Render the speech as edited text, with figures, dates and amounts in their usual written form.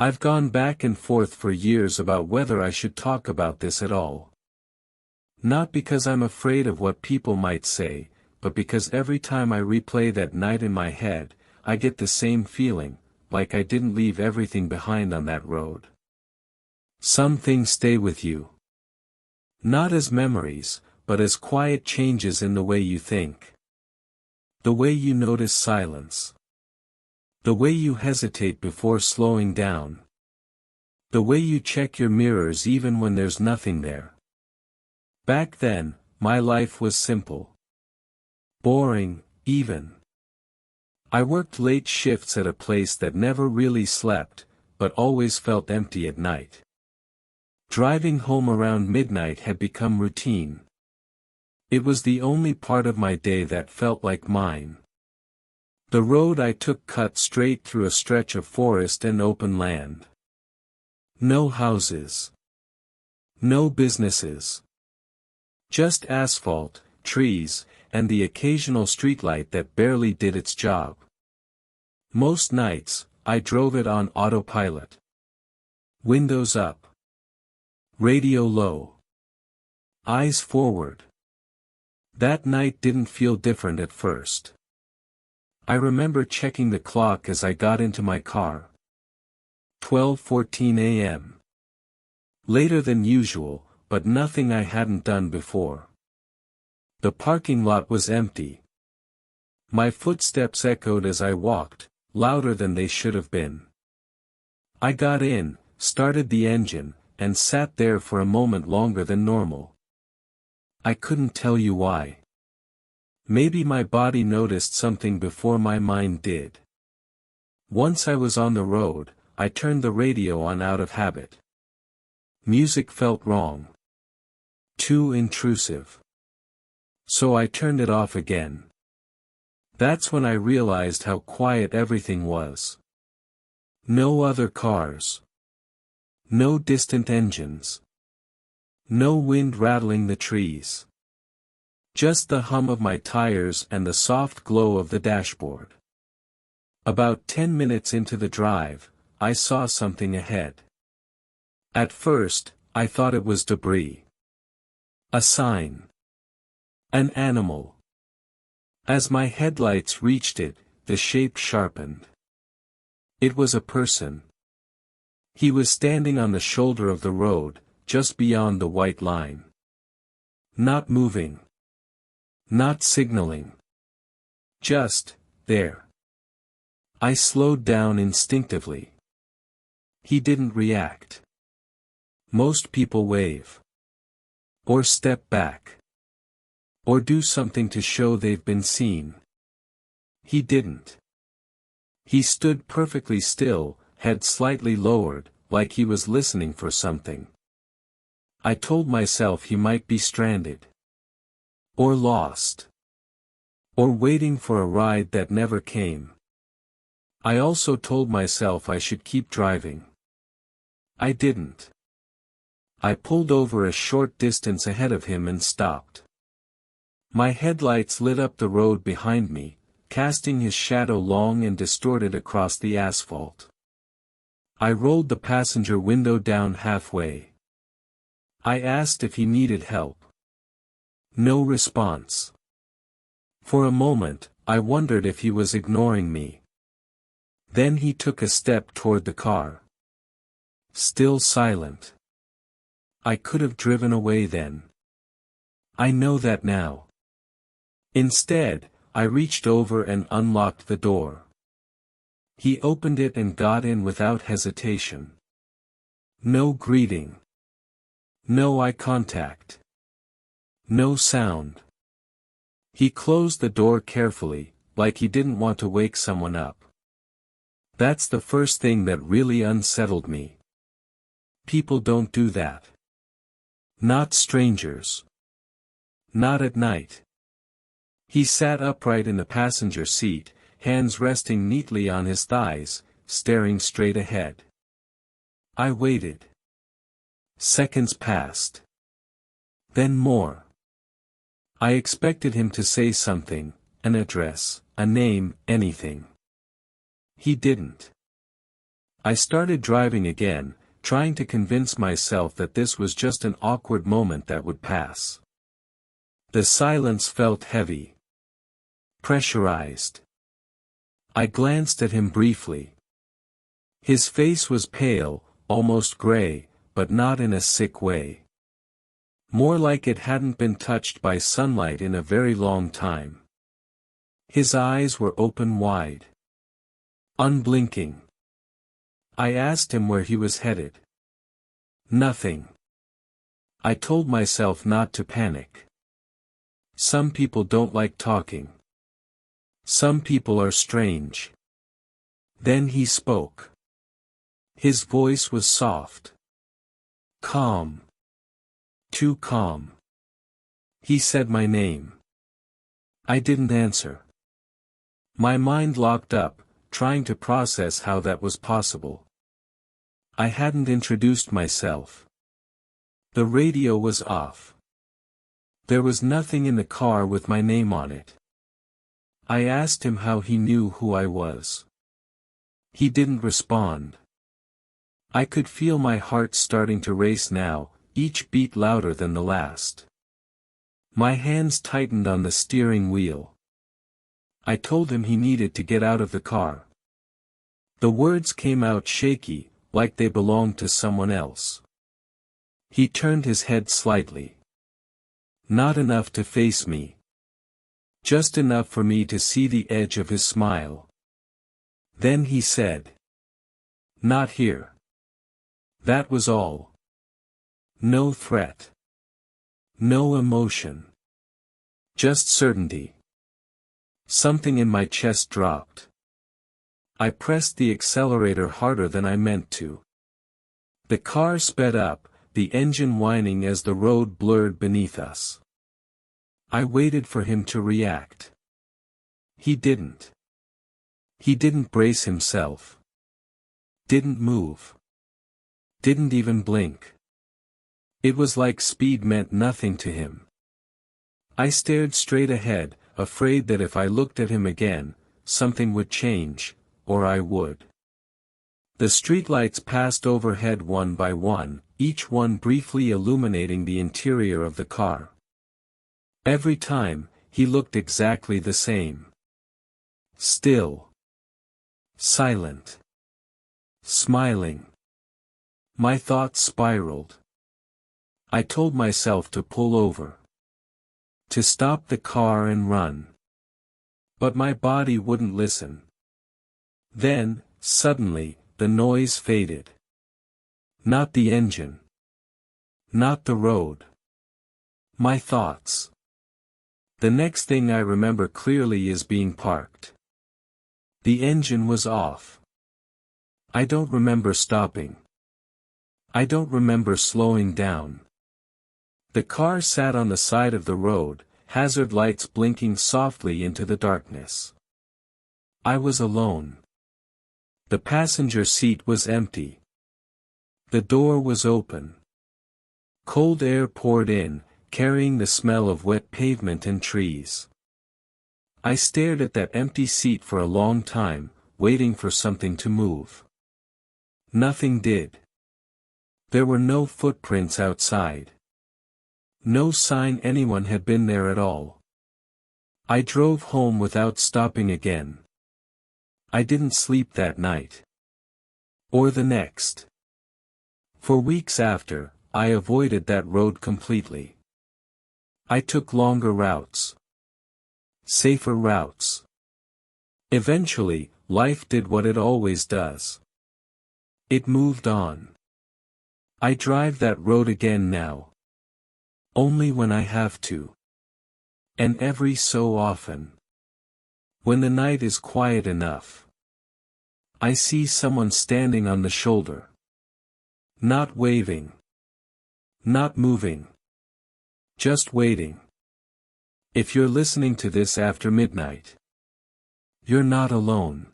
I've gone back and forth for years about whether I should talk about this at all. Not because I'm afraid of what people might say, but because every time I replay that night in my head, I get the same feeling, like I didn't leave everything behind on that road. Some things stay with you. Not as memories, but as quiet changes in the way you think. The way you notice silence. The way you hesitate before slowing down. The way you check your mirrors even when there's nothing there. Back then, my life was simple. Boring, even. I worked late shifts at a place that never really slept, but always felt empty at night. Driving home around midnight had become routine. It was the only part of my day that felt like mine. The road I took cut straight through a stretch of forest and open land. No houses. No businesses. Just asphalt, trees, and the occasional streetlight that barely did its job. Most nights, I drove it on autopilot. Windows up. Radio low. Eyes forward. That night didn't feel different at first. I remember checking the clock as I got into my car. 12:14 a.m. Later than usual, but nothing I hadn't done before. The parking lot was empty. My footsteps echoed as I walked, louder than they should have been. I got in, started the engine, and sat there for a moment longer than normal. I couldn't tell you why. Maybe my body noticed something before my mind did. Once I was on the road, I turned the radio on out of habit. Music felt wrong. Too intrusive. So I turned it off again. That's when I realized how quiet everything was. No other cars. No distant engines. No wind rattling the trees. Just the hum of my tires and the soft glow of the dashboard. About 10 minutes into the drive, I saw something ahead. At first, I thought it was debris. A sign. An animal. As my headlights reached it, the shape sharpened. It was a person. He was standing on the shoulder of the road, just beyond the white line. Not moving. Not signaling. Just, there. I slowed down instinctively. He didn't react. Most people wave. Or step back. Or do something to show they've been seen. He didn't. He stood perfectly still, head slightly lowered, like he was listening for something. I told myself he might be stranded. Or lost. Or waiting for a ride that never came. I also told myself I should keep driving. I didn't. I pulled over a short distance ahead of him and stopped. My headlights lit up the road behind me, casting his shadow long and distorted across the asphalt. I rolled the passenger window down halfway. I asked if he needed help. No response. For a moment, I wondered if he was ignoring me. Then he took a step toward the car. Still silent. I could have driven away then. I know that now. Instead, I reached over and unlocked the door. He opened it and got in without hesitation. No greeting. No eye contact. No sound. He closed the door carefully, like he didn't want to wake someone up. That's the first thing that really unsettled me. People don't do that. Not strangers. Not at night. He sat upright in the passenger seat, hands resting neatly on his thighs, staring straight ahead. I waited. Seconds passed. Then more. I expected him to say something, an address, a name, anything. He didn't. I started driving again, trying to convince myself that this was just an awkward moment that would pass. The silence felt heavy. Pressurized. I glanced at him briefly. His face was pale, almost gray, but not in a sick way. More like it hadn't been touched by sunlight in a very long time. His eyes were open wide. Unblinking. I asked him where he was headed. Nothing. I told myself not to panic. Some people don't like talking. Some people are strange. Then he spoke. His voice was soft. Calm. Too calm. He said my name. I didn't answer. My mind locked up, trying to process how that was possible. I hadn't introduced myself. The radio was off. There was nothing in the car with my name on it. I asked him how he knew who I was. He didn't respond. I could feel my heart starting to race now, each beat louder than the last. My hands tightened on the steering wheel. I told him he needed to get out of the car. The words came out shaky, like they belonged to someone else. He turned his head slightly. Not enough to face me. Just enough for me to see the edge of his smile. Then he said, "Not here." That was all. No threat. No emotion. Just certainty. Something in my chest dropped. I pressed the accelerator harder than I meant to. The car sped up, the engine whining as the road blurred beneath us. I waited for him to react. He didn't. He didn't brace himself. Didn't move. Didn't even blink. It was like speed meant nothing to him. I stared straight ahead, afraid that if I looked at him again, something would change, or I would. The streetlights passed overhead one by one, each one briefly illuminating the interior of the car. Every time, he looked exactly the same. Still. Silent. Smiling. My thoughts spiraled. I told myself to pull over. To stop the car and run. But my body wouldn't listen. Then, suddenly, the noise faded. Not the engine. Not the road. My thoughts. The next thing I remember clearly is being parked. The engine was off. I don't remember stopping. I don't remember slowing down. The car sat on the side of the road, hazard lights blinking softly into the darkness. I was alone. The passenger seat was empty. The door was open. Cold air poured in, carrying the smell of wet pavement and trees. I stared at that empty seat for a long time, waiting for something to move. Nothing did. There were no footprints outside. No sign anyone had been there at all. I drove home without stopping again. I didn't sleep that night. Or the next. For weeks after, I avoided that road completely. I took longer routes. Safer routes. Eventually, life did what it always does. It moved on. I drive that road again now. Only when I have to. And every so often. When the night is quiet enough. I see someone standing on the shoulder. Not waving. Not moving. Just waiting. If you're listening to this after midnight, you're not alone.